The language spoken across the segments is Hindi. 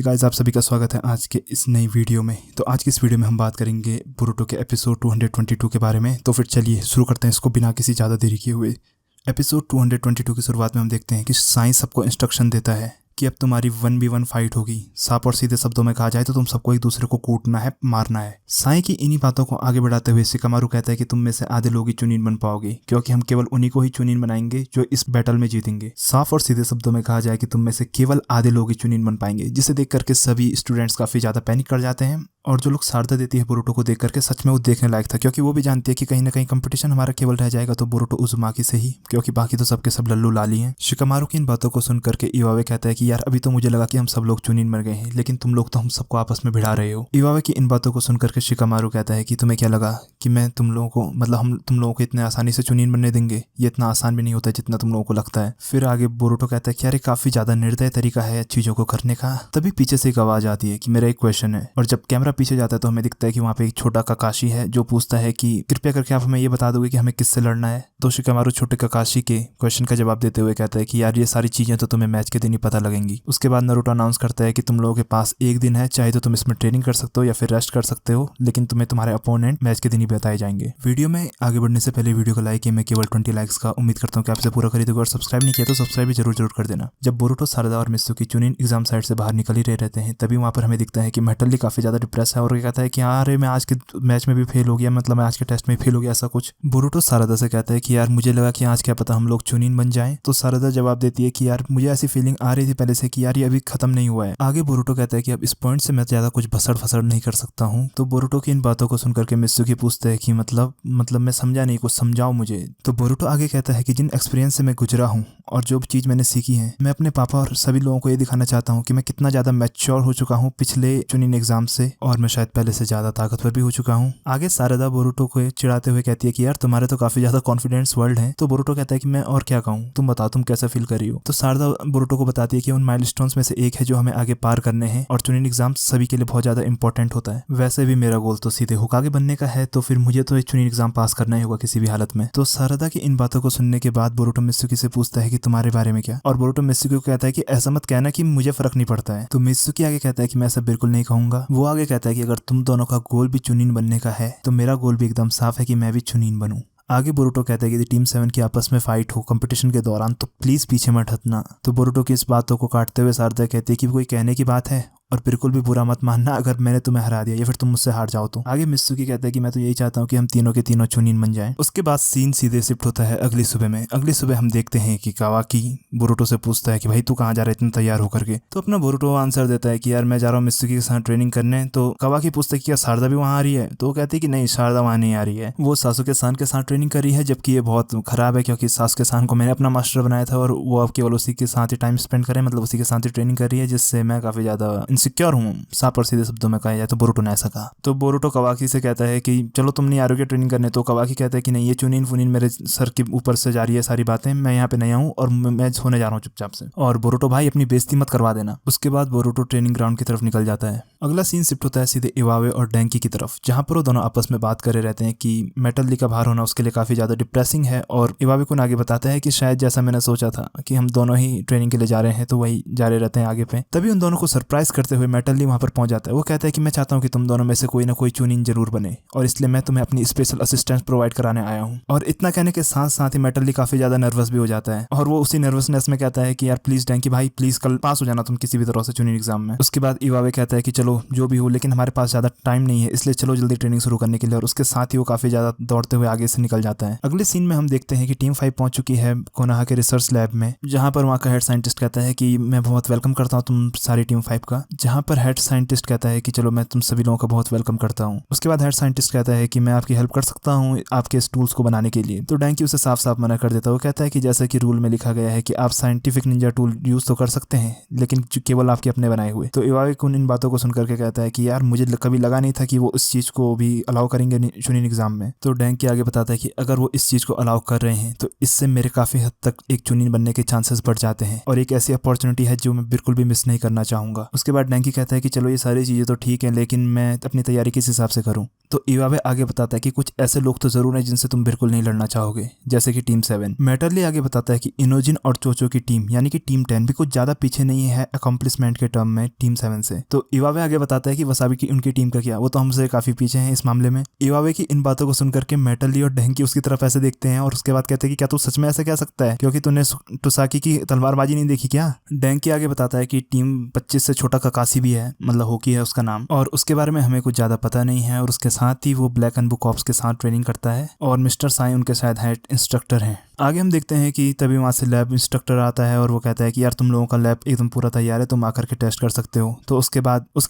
हे गाइस, आप सभी का स्वागत है आज के इस नई वीडियो में। तो आज की इस वीडियो में हम बात करेंगे बोरुटो के एपिसोड 222 के बारे में। तो फिर चलिए शुरू करते हैं इसको बिना किसी ज़्यादा देरी किए हुए। एपिसोड 222 की शुरुआत में हम देखते हैं कि साई सबको इंस्ट्रक्शन देता है कि अब तुम्हारी 1v1 फाइट होगी। साफ और सीधे शब्दों में कहा जाए तो तुम सबको एक दूसरे को कूटना है, मारना है। साई की इन्हीं बातों को आगे बढ़ाते हुए शिकामारु कहता है कि तुम में से आधे लोग ही चुनिन बन पाओगे, क्योंकि हम केवल उन्हीं को ही चुनिन बनाएंगे जो इस बैटल में जीतेंगे। साफ और सीधे शब्दों में कहा जाए कि तुम में से केवल आधे लोग ही चुनिन बन पाएंगे, जिसे देख करके सभी स्टूडेंट्स काफी ज्यादा पैनिक कर जाते हैं। और जो लोग शारदा देती है बोरुटो को देख करके, सच में वो देखने लायक था, क्योंकि वो भी जानती है कि कहीं ना कहीं कंपटीशन हमारा केवल रह जाएगा तो बोरुटो उजुमाकी से ही, क्योंकि बाकी तो सबके सब लल्लू लाली हैं। शिकामारु की इन बातों को सुन करके इवावे कहता है कि यार अभी तो मुझे लगा कि हम सब लोग चुनिन मर गए हैं, लेकिन तुम लोग तो हम सबको आपस में भिड़ा रहे हो। इवावे की इन बातों को सुन करके शिकामारु कहता है कि तुम्हें क्या लगा कि मैं तुम लोगों को हम तुम लोगों को इतने आसानी से चुनिन बनने देंगे? ये इतना आसान भी नहीं होता जितना तुम लोगों को लगता है। फिर आगे बोरुटो कहता है कि यार काफी ज्यादा निर्दय तरीका है चीजों को करने का। तभी पीछे से एक आवाज आती है कि मेरा एक क्वेश्चन है। और जब कैमरा पीछे जाता है तो हमें दिखता है कि वहाँ पे एक छोटा ककाशी है जो पूछता है कि कृपया करके आप हमें ये बता दोगे कि हमें किससे लड़ना है। तो शिकामारु छोटे ककाशी के क्वेश्चन का जवाब देते हुए कहता है कि यार ये सारी चीजें तो तुम्हें मैच के दिन ही पता लगेंगी। उसके बाद नारुतो अनाउंस करता है कि तुम लोगों के पास एक दिन है, चाहे तो तुम इसमें ट्रेनिंग कर सकते हो या फिर रेस्ट कर सकते हो, लेकिन तुम्हें तुम्हारे अपोनेंट मैच के दिन ही बताए जाएंगे। वीडियो में आगे बढ़ने से पहले वीडियो को लाइक किए मैं केवल 20 लाइक्स का उम्मीद करता हूँ कि आपसे पूरा खरीदोगे, और सब्सक्राइब नहीं किया तो सब्सक्राइब भी जरूर कर देना। जब बोरुटो, शारदा और मित्सुकी चुनिन एग्जाम साइड से बाहर निकल ही रहे रहते हैं, तभी वहाँ पर हमें दिखता है कि मेटली काफी ज्यादा डिप्रेस है और कहता है कि यार मैं आज के मैच में भी फेल हो गया, मतलब मैं आज के टेस्ट में फेल हो गया, ऐसा कुछ। बोरुटो शारदा से कहता है कि यार मुझे लगा कि आज क्या पता हम लोग चुनिन बन जाएं। तो शारदा जवाब देती है कि यार मुझे ऐसी फीलिंग आ रही थी पहले से कि यार ये अभी खत्म नहीं हुआ है। आगे बोरुटो कहता है कि अब इस पॉइंट से मैं ज्यादा कुछ भसड़ फसड़ नहीं कर सकता हूँ। तो बोरुटो की इन बातों को सुनकर के मित्सुकी पूछता है कि मतलब मैं समझा नहीं, कुछ समझाओ मुझे। तो बोरुटो आगे कहता है कि जिन एक्सपीरियंस से मैं गुजरा हूँ और जो चीज मैंने सीखी है, मैं अपने पापा और सभी लोगों को ये दिखाना चाहता हूँ कि मैं कितना ज्यादा मैच्योर हो चुका हूँ पिछले चुनिन एग्जाम से, और मैं शायद पहले से ज्यादा ताकतवर भी हो चुका हूँ। आगे शारदा बोरुटो को चिढ़ाते हुए कहती है कि यार तुम्हारे तो काफी ज्यादा कॉन्फिडेंस वर्ल्ड है। तो बोरुटो कहता है कि मैं और क्या कहूँ, तुम बताओ तुम कैसा फील कर रही हो। तो शारदा बोरुटो को बताती है कि उन माइलस्टोन्स में से एक है जो हमें आगे पार करने हैं, और चुनिन एग्जाम सभी के लिए बहुत ज्यादा इंपॉर्टेंट होता है। वैसे भी मेरा गोल तो सीधे होकागे बनने का है, तो फिर मुझे तो चुनिन एग्जाम पास करना ही होगा किसी भी हालत में। तो शारदा की इन बातों को सुनने के बाद बोरुटो मित्सुकी से पूछता है कि तुम्हारे बारे में क्या, और बोरुटो मित्सुकी को कहता है कि ऐसा मत कहना कि मुझे फर्क नहीं पड़ता है। तो मित्सुकी आगे कहता है कि मैं ऐसा बिल्कुल नहीं कहूंगा। वो आगे कहता है कि अगर तुम दोनों का गोल भी चुनिन बनने का है तो मेरा गोल भी एकदम साफ है कि मैं भी चुनिन बनूं। आगे बोरुटो कहता है कि यदि टीम 7 की आपस में फाइट हो कंपटीशन के दौरान तो प्लीज पीछे मत हटना। तो बोरुटो की इस बातों को काटते हुए शारदा कहती है कि कोई कहने की बात है, और बिल्कुल भी बुरा मत मानना अगर मैंने तुम्हें हरा दिया या फिर तुम मुझसे हार जाओ तो। आगे मित्सुकी कहता है कि मैं तो यही चाहता हूँ कि हम तीनों के तीनों चुनिन बन जाएं। उसके बाद सीन सीधे शिफ्ट होता है अगली सुबह में। अगली सुबह हम देखते हैं कि कावाकी बोरुटो से पूछता है कि भाई तू कहाँ जा रहा है इतना तैयार होकर के। तो अपना बोरुटो आंसर देता है कि यार मैं जा रहा हूँ मित्सुकी के साथ ट्रेनिंग करने। तो कावाकी पूछता है कि क्या शारदा भी वहाँ आ रही है? तो वो कहती है कि नहीं, शारदा वहाँ नहीं आ रही है, वो सासुके सान के साथ ट्रेनिंग कर रही है, जबकि ये बहुत खराब है क्योंकि सासुके सान को मैंने अपना मास्टर बनाया था और वो अब केवल उसी के साथ ही टाइम स्पेंड करे, मतलब उसी के साथ ही ट्रेनिंग कर रही है, जिससे मैं काफी ज्यादा इनसिक्योर हूँ। साफ और सीधे शब्दों में कहा जाए तो बोरुटो ने ऐसा कहा। तो बोरुटो कावाकी से कहता है कि चलो तुम नहीं आ रहे हो ट्रेनिंग करने। तो कावाकी कहता है कि नहीं, ये चुनिन फुनिन मेरे सर के ऊपर से जा रही है सारी बातें, मैं यहाँ पे नहीं आऊँ और मैं सोने जा रहा हूँ चुपचाप से, और बोरुटो भाई अपनी बेइज्जती मत करवा देना। उसके बाद बोरुटो ट्रेनिंग ग्राउंड की तरफ निकल जाता है। अगला सीन शिफ्ट होता है सीधे इवावे और डेंकी की तरफ, जहाँ पर वो दोनों आपस में बात करे रहते हैं कि मेटली का भार होना उसके लिए काफी ज्यादा डिप्रेसिंग है, और इवावे को आगे बताता है कि शायद जैसा मैंने सोचा था कि हम दोनों ही ट्रेनिंग के लिए जा रहे हैं तो वही जा रहे रहते हैं आगे पे। तभी उन दोनों को सरप्राइज करते हुए मेटली वहां पर पहुंच जाता है। वो कहता है कि मैं चाहता हूं कि तुम दोनों में से कोई ना कोई चुनिन जरूर बने, और इसलिए मैं तुम्हें अपनी स्पेशल असिस्टेंस प्रोवाइड कराने आया हूं। और इतना कहने के साथ साथ ही मेटली काफी ज्यादा नर्वस भी हो जाता है, और वो उसी नर्वसनेस में कहता है कि यार प्लीज डेंकी भाई प्लीज कल पास हो जाना तुम किसी भी तरह से चुनिन एग्जाम में। उसके बाद इवावे कहता है कि चलो जो भी हो, लेकिन हमारे पास ज्यादा टाइम नहीं है, इसलिए चलो जल्दी ट्रेनिंग शुरू करने के लिए। और उसके साथ ही वो काफी ज्यादा दौड़ते हुए आगे से निकल जाता है। अगले सीन में हम देखते हैं कि टीम 5 पहुंच चुकी है कोनोहा के रिसर्च लैब में, जहां पर वहां का हेड साइंटिस्ट कहता है कि मैं बहुत वेलकम करता हूं तुम सारी टीम 5 का। जहां पर हेड साइंटिस्ट कहता है कि चलो मैं तुम सभी लोगों का बहुत वेलकम करता हूं। उसके बाद हेड साइंटिस्ट कहता है कि मैं आपकी हेल्प कर सकता हूं आपके इस टूल्स को बनाने के लिए। तो डेंकी उसे साफ साफ मना कर देता है। वो कहता है कि जैसे कि रूल में लिखा गया है कि आप साइंटिफिक निंजा टूल यूज तो कर सकते हैं, लेकिन केवल आपके अपने बनाए हुए। तो इवावे कुन इन बातों को सुनकर के कहता है कि यार मुझे कभी लगा नहीं था कि वो इस चीज को भी अलाउ करेंगे चुनिन एग्जाम में। तो डेंकी आगे बताता है कि अगर वो इस चीज को अलाउ कर रहे हैं तो इससे मेरे काफी हद तक एक चुनिन बनने के चांसेस बढ़ जाते हैं, और एक ऐसी अपॉर्चुनिटी है जो मैं बिल्कुल भी मिस नहीं करना चाहूंगा। उसके बाद बाद डैंकी कहता है कि चलो ये सारी चीज़ें तो ठीक है, लेकिन मैं अपनी तैयारी किस हिसाब से करूँ। तो इवावे आगे बताता है कि कुछ ऐसे लोग तो जरूर हैं जिनसे तुम बिल्कुल नहीं लड़ना चाहोगे, जैसे कि टीम 7। मेटरली आगे बताता है कि इनोजिन और चोचो की टीम यानी कि टीम 10 भी कुछ ज्यादा पीछे नहीं है अकम्प्लिशमेंट के टर्म में टीम 7 से। तो इवावे आगे बताता है कि वसाबी की उनकी टीम का क्या, वो तो हमसे काफी पीछे हैं इस मामले में। इवावे की इन बातों को सुनकर के मेटरली और डैंकी उसकी तरफ ऐसे देखते हैं और उसके बाद कहते हैं कि क्या तू सच में ऐसा कह सकता है, क्योंकि तूने टुसाकी की तलवारबाजी नहीं देखी क्या। डैंकी आगे बताता है कि टीम 25 से छोटा ककाशी भी है, मतलब होकी है उसका नाम, और उसके बारे में हमें कुछ ज्यादा पता नहीं है। और उसके साथ ही वो ब्लैक एंड बुक ऑप्स के साथ ट्रेनिंग करता है और मिस्टर साई उनके शायद हेड इंस्ट्रक्टर हैं। आगे हम देखते हैं कि तभी वहाँ से लैब इंस्ट्रक्टर आता है और वो कहता है कि यार तुम लोगों का लैब एकदम पूरा तैयार है, तुम आकर के टेस्ट कर सकते हो। तो उसके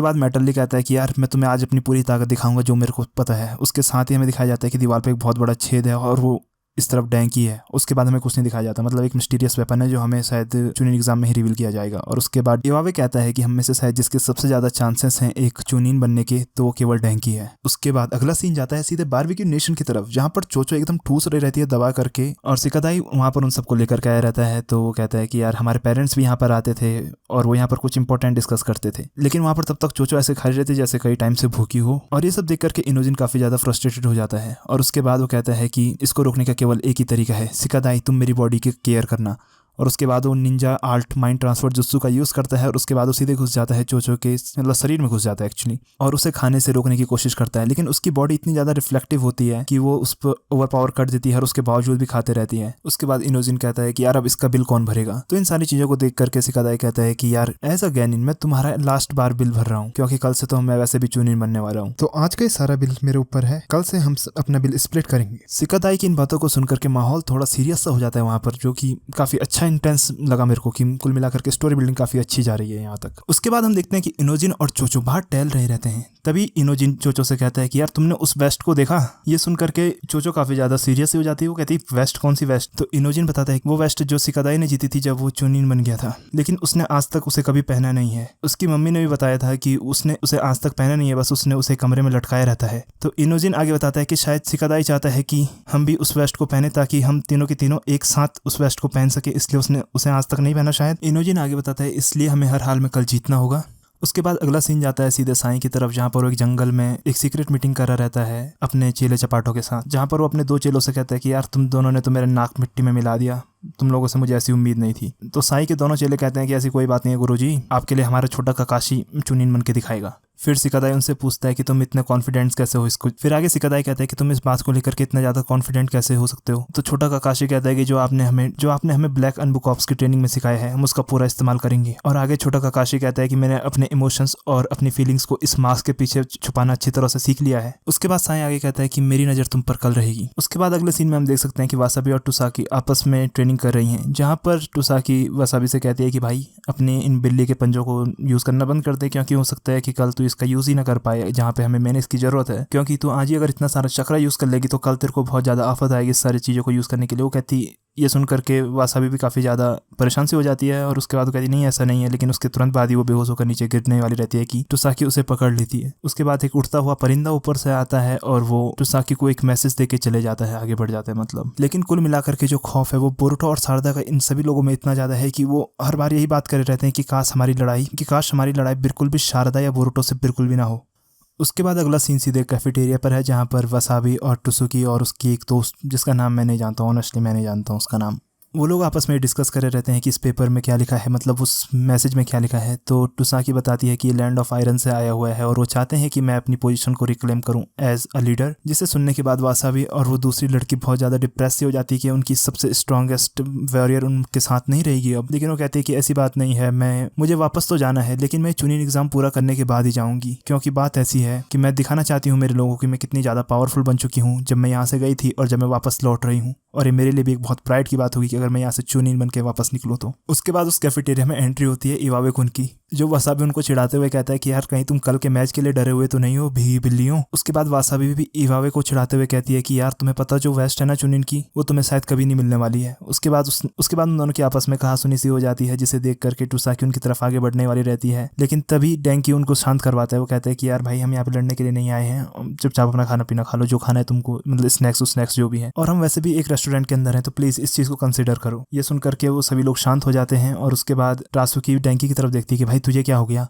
बाद मेटरली कहता है कि यार मैं तुम्हें आज अपनी पूरी ताकत दिखाऊंगा जो मेरे को पता है। उसके साथ ही हमें दिखाया जाता है कि दीवार पे एक बहुत बड़ा छेद है और वो इस तरफ डैंकी है। उसके बाद हमें कुछ नहीं दिखाया जाता, मतलब एक मिस्टीरियस वेपन है जो हमें शायद चुनिन एग्जाम में ही रिवील किया जाएगा। और उसके बाद इवावे कहता है कि हम में से शायद जिसके सबसे ज्यादा चांसेस हैं एक चुनिन बनने के, तो वो केवल डैंकी है। उसके बाद अगला सीन जाता है सीधे बारबेक्यू नेशन की तरफ, जहाँ पर चोचो एकदम ठूस रही रहती है दबा करके और सिकादाई वहाँ पर उन सबको लेकर के आया रहता है। तो वो कहता है कि यार हमारे पेरेंट्स भी यहाँ पर आते थे और वो यहाँ पर कुछ इंपॉर्टेंट डिस्कस करते थे, लेकिन वहाँ पर तब तक चोचो ऐसे खड़ी रहती जैसे कई टाइम से भूखी हो। और ये सब देख करके इनोजिन काफी ज्यादा फ्रस्ट्रेटेड हो जाता है और उसके बाद वो कहता है कि इसको रोकने का केवल एक ही तरीका है, सिकादाई तुम मेरी बॉडी की केयर करना। और उसके बाद वो Ninja alt mind transfer jutsu का यूज़ करता है और उसके बाद वो सीधे घुस जाता है चोचो के मतलब शरीर में घुस जाता है एक्चुअली, और उसे खाने से रोकने की कोशिश करता है। लेकिन उसकी बॉडी इतनी ज़्यादा रिफ्लेक्टिव होती है कि वो उस पर ओवर पावर कर देती है और उसके बावजूद भी खाते रहती है। उसके बाद इनोजिन कहता है कि यार अब इसका बिल कौन भरेगा। तो इन सारी चीज़ों को देख करके सिकादाई कहता है कि यार एज अ गैनिन मैं तुम्हारा लास्ट बार बिल भर रहा हूँ, क्योंकि कल से तो मैं वैसे भी चुनिन बनने वाला हूँ, तो आज का सारा बिल मेरे ऊपर है, कल से हम अपना बिल स्प्लिट करेंगे। सिकादाई की इन बातों को सुनकर के माहौल थोड़ा सीरियस सा हो जाता है वहाँ पर, जो कि काफी अच्छा इंटेंस लगा मेरे को कि कुल मिलाकर के स्टोरी बिल्डिंग काफी अच्छी जा रही है यहाँ तक। उसके बाद हम देखते हैं कि इनोजिन और चोचो बाहर टहल रहे रहते हैं। तभी इनोजिन चोचो से कहता है कि यार तुमने उस वेस्ट को देखा। ये सुन करके चोचो काफी ज्यादा सीरियस हो जाती है। वो कहती है वेस्ट कौन सी वेस्ट। तो इनोजिन बताता है कि वो वेस्ट जो सिकादाई ने जीती थी जब वो चुनिन बन गया था, लेकिन उसने आज तक उसे कभी पहना नहीं है। उसकी मम्मी ने भी बताया था कि उसने उसे आज तक पहना नहीं है, बस उसने उसे कमरे में लटकाया रहता है। तो इनोजिन आगे बताता है कि शायद सिकादाई चाहता है कि हम भी उस वेस्ट को पहने ताकि हम तीनों के तीनों एक साथ उस वेस्ट को पहन सके, इसलिए उसने उसे आज तक नहीं पहना शायद। इनोजिन आगे बताता है इसलिए हमें हर हाल में कल जीतना होगा। उसके बाद अगला सीन जाता है सीधे साई की तरफ, जहाँ पर वो एक जंगल में एक सीक्रेट मीटिंग कर रहा रहता है अपने चेले चपाटों के साथ, जहाँ पर वो अपने दो चेलों से कहता है कि यार तुम दोनों ने तो मेरे नाक मिट्टी में मिला दिया, तुम लोगों से मुझे ऐसी उम्मीद नहीं थी। तो साई के दोनों चेले कहते हैं कि ऐसी कोई बात नहीं है गुरुजी, आपके लिए हमारा छोटा ककाशी चुनिन बन के दिखाएगा। फिर सिकादाई उनसे पूछता है कि तुम इतने कॉन्फिडेंट कैसे हो इसको। फिर आगे सिकादाई कहता है कि तुम इस बात को लेकर के इतना ज्यादा कॉन्फिडेंट कैसे हो सकते हो। तो छोटा ककाशी कहता है कि जो आपने हमें ब्लैक एंड बुक ऑप्स की ट्रेनिंग में सिखाया है हम उसका पूरा इस्तेमाल करेंगे। और आगे छोटा ककाशी कहता है कि मैंने अपने इमोशंस और अपनी फीलिंग्स को इस मास्क के पीछे छुपाना अच्छी तरह से सीख लिया है। उसके बाद साई आगे कहता है कि मेरी नजर तुम पर कल रहेगी। उसके बाद अगले सीन में हम देख सकते हैं कि वासाबी और टुसाकी आपस में ट्रेनिंग कर रही हैं, जहाँ पर टुसाकी वासाबी से कहती है कि भाई अपने इन बिल्ली के पंजों को यूज करना बंद कर दे, क्योंकि हो सकता है कि कल तू इसका यूज ही ना कर पाए जहाँ पे हमें मैंने इसकी जरूरत है, क्योंकि तू आज ही अगर इतना सारा चक्रा यूज कर लेगी तो कल तेरे को बहुत ज्यादा आफत आएगी इस सारी चीजों को यूज करने के लिए। वो कहती ये सुन करके वासाबी भी काफ़ी ज़्यादा परेशान सी हो जाती है और उसके बाद वो कहती नहीं ऐसा नहीं है, लेकिन उसके तुरंत बाद ही वो बेहोश होकर नीचे गिरने वाली रहती है कि टुसाकी उसे पकड़ लेती है। उसके बाद एक उड़ता हुआ परिंदा ऊपर से आता है और वो टुसाकी को एक मैसेज देके चले जाता है, आगे बढ़ जाता है मतलब। लेकिन कुल मिलाकर के जो खौफ है वो बोरुटो और शारदा का इन सभी लोगों में इतना ज़्यादा है कि वो हर बार यही बात करे रहते हैं कि काश हमारी लड़ाई बिल्कुल भी शारदा या बोरुटो से बिल्कुल भी ना हो। उसके बाद अगला सीन सीधे कैफेटेरिया पर है, जहाँ पर वसाबी और टुसुकी और उसकी एक दोस्त जिसका नाम मैं नहीं जानता हूँ, ऑनेस्टली मैं नहीं जानता हूँ उसका नाम, वो लोग आपस में डिस्कस करे रहते हैं कि इस पेपर में क्या लिखा है, मतलब उस मैसेज में क्या लिखा है। तो टुसाकी बताती है कि ये लैंड ऑफ आयरन से आया हुआ है और वो चाहते हैं कि मैं अपनी पोजीशन को रिक्लेम करूं एज अ लीडर। जिसे सुनने के बाद वासाबी और वो दूसरी लड़की बहुत ज़्यादा डिप्रेस सी हो जाती है कि उनकी सबसे स्ट्रॉन्गेस्ट वॉरियर उनके साथ नहीं रहेगी अब। लेकिन वो कहती है कि ऐसी बात नहीं है, मुझे वापस तो जाना है, लेकिन मैं चुनिन एग्जाम पूरा करने के बाद ही जाऊँगी, क्योंकि बात ऐसी है कि मैं दिखाना चाहती हूँ मेरे लोगों की मैं कितनी ज़्यादा पावरफुल बन चुकी हूँ जब मैं यहाँ से गई थी और जब मैं वापस लौट रही हूँ। और ये मेरे लिए भी एक बहुत प्राइड की बात होगी कि अगर मैं यहाँ से चुनिन बन के वापस निकलूँ तो। उसके बाद उस कैफेटेरिया में एंट्री होती है इवावे कुन की, जो वासाबी उनको चिढ़ाते हुए कहता है कि यार कहीं तुम कल के मैच के लिए डरे हुए तो नहीं हो भी बिल्लियों। उसके बाद वासाबी भी इवावे को चिढ़ाते हुए कहती है कि यार तुम्हें पता जो वेस्ट है ना चुनिन की, वो तुम्हें शायद कभी नहीं मिलने वाली है। उसके बाद उन दोनों की आपस में कहासुनी सी हो जाती है, जिसे देख करके टुसाकी उनकी तरफ आगे बढ़ने वाली रहती है, लेकिन तभी डैंकी उनको शांत करवाता है। वो कहता है कि यार भाई हम यहाँ पे लड़ने के लिए नहीं आए हैं, चुपचाप अपना खाना पीना खा लो, जो खाना है तुमको, मतलब स्नैक्स जो भी है, और हम वैसे भी एक रेस्टोरेंट के अंदर हैं तो प्लीज इस चीज को कंसिडर करो। ये सुन करके वो सभी लोग शांत हो जाते हैं और उसके बाद रासुकी डैंकी की तरफ देखती है कि भाई तुझे क्या हो गया।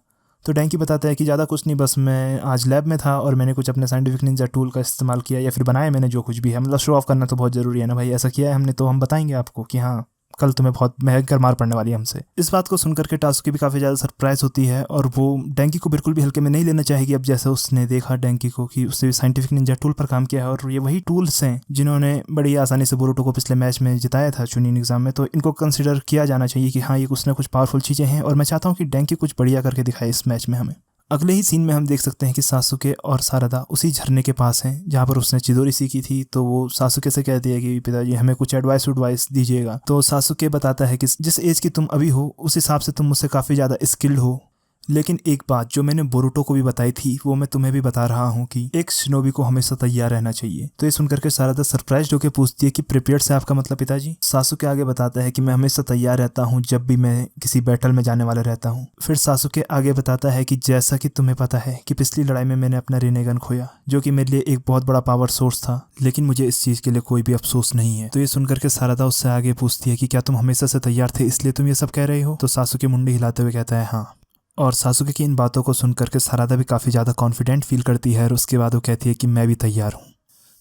तो डैंकी बताता है कि ज़्यादा कुछ नहीं, बस मैं आज लैब में था और मैंने कुछ अपने साइंटिफिक निंजा टूल का इस्तेमाल किया या फिर बनाया मैंने जो कुछ भी है। मतलब शो ऑफ करना तो बहुत ज़रूरी है ना भाई, ऐसा किया है हमने तो हम बताएंगे आपको कि हाँ कल तुम्हें बहुत भयंकर मार पड़ने वाली है हमसे। इस बात को सुनकर के टासुकी भी काफ़ी ज़्यादा सरप्राइज होती है और वो डैंकी को बिल्कुल भी हल्के में नहीं लेना चाहेगी। अब जैसे उसने देखा डैंकी को कि उससे साइंटिफिक निंजा टूल पर काम किया है और ये वही टूल्स हैं जिन्होंने बड़ी आसानी से बोरुटो को पिछले मैच में जिताया था चुनिन एग्जाम में, तो इनको कंसिडर किया जाना चाहिए कि हाँ ये कुछ ना कुछ पावरफुल चीज़ें हैं और मैं चाहता हूँ कि डैंकी कुछ बढ़िया करके दिखाए इस मैच में हमें। अगले ही सीन में हम देख सकते हैं कि सासुके और सारदा उसी झरने के पास हैं जहाँ पर उसने चिदोरी सीखी थी। तो वो सासुके से कहती है कि पिताजी हमें कुछ एडवाइस दीजिएगा। तो सासुके बताता है कि जिस एज की तुम अभी हो उस हिसाब से तुम मुझसे काफ़ी ज़्यादा स्किल्ड हो, लेकिन एक बात जो मैंने बोरुटो को भी बताई थी वो मैं तुम्हें भी बता रहा हूँ कि एक शिनोबी को हमेशा तैयार रहना चाहिए। तो ये सुनकर के सारदा सरप्राइज होकर पूछती है कि प्रिपेयर्ड से आपका मतलब पिताजी? सासुके आगे बताता है कि मैं हमेशा तैयार रहता हूँ जब भी मैं किसी बैटल में जाने वाला रहता हूँ। फिर सासुके आगे बताता है कि जैसा कि तुम्हें पता है कि पिछली लड़ाई में मैंने अपना रिनेगन खोया जो कि मेरे लिए एक बहुत बड़ा पावर सोर्स था, लेकिन मुझे इस चीज़ के लिए कोई भी अफसोस नहीं है। तो ये सुनकर के सारदा उससे आगे पूछती है कि क्या तुम हमेशा से तैयार थे इसलिए तुम ये सब कह रहे हो? तो सासुके मुंडी हिलाते हुए कहता है हाँ। और सासुके की इन बातों को सुनकर के सारदा भी काफ़ी ज़्यादा कॉन्फिडेंट फील करती है और उसके बाद वो कहती है कि मैं भी तैयार हूँ।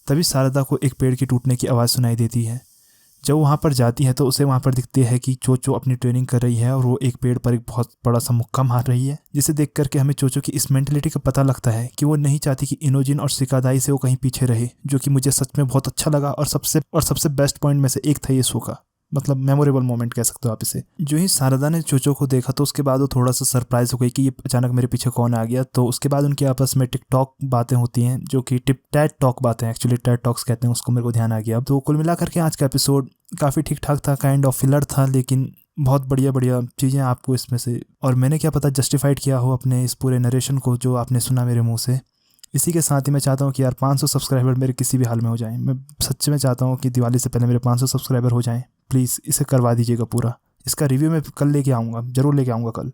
तभी सारदा को एक पेड़ के टूटने की आवाज़ सुनाई देती है। जब वहाँ पर जाती है तो उसे वहाँ पर दिखती है कि चोचो अपनी ट्रेनिंग कर रही है और वो एक पेड़ पर एक बहुत बड़ा सा मुक्का मार रही है, जिसे देख करके हमें चोचो की इस मेंटलिटी का पता लगता है कि वो नहीं चाहती कि इनोजिन और शिकादाई से वो कहीं पीछे रहे, जो कि मुझे सच में बहुत अच्छा लगा और सबसे बेस्ट पॉइंट में से एक था ये शो का। मतलब मेमोरेबल मोमेंट कह सकते हो आप इसे। जो ही सारदा ने चोचो को देखा तो उसके बाद वो थोड़ा सा सरप्राइज हो गई कि ये अचानक मेरे पीछे कौन आ गया। तो उसके बाद उनके आपस में टिकटॉक बातें होती हैं जो कि टैट टॉक बातें, एक्चुअली टैट टॉक्स कहते हैं उसको, मेरे को ध्यान आ गया। तो कुल मिलाकर के आज का एपिसोड काफ़ी ठीक ठाक था, काइंड ऑफ फिलर था, लेकिन बहुत बढ़िया चीज़ें आपको इसमें से, और मैंने क्या पता जस्टिफाइड किया हो अपने इस पूरे नरेशन को जो आपने सुना मेरे मुँह से। इसी के साथ ही मैं चाहता हूँ कि यार 500 सब्सक्राइबर मेरे किसी भी हाल में हो जाएं। मैं सच में चाहता हूँ कि दिवाली से पहले मेरे 500 सब्सक्राइबर हो जाएं। प्लीज़ इसे करवा दीजिएगा पूरा। इसका रिव्यू मैं कल लेके आऊँगा, ज़रूर लेके आऊँगा कल।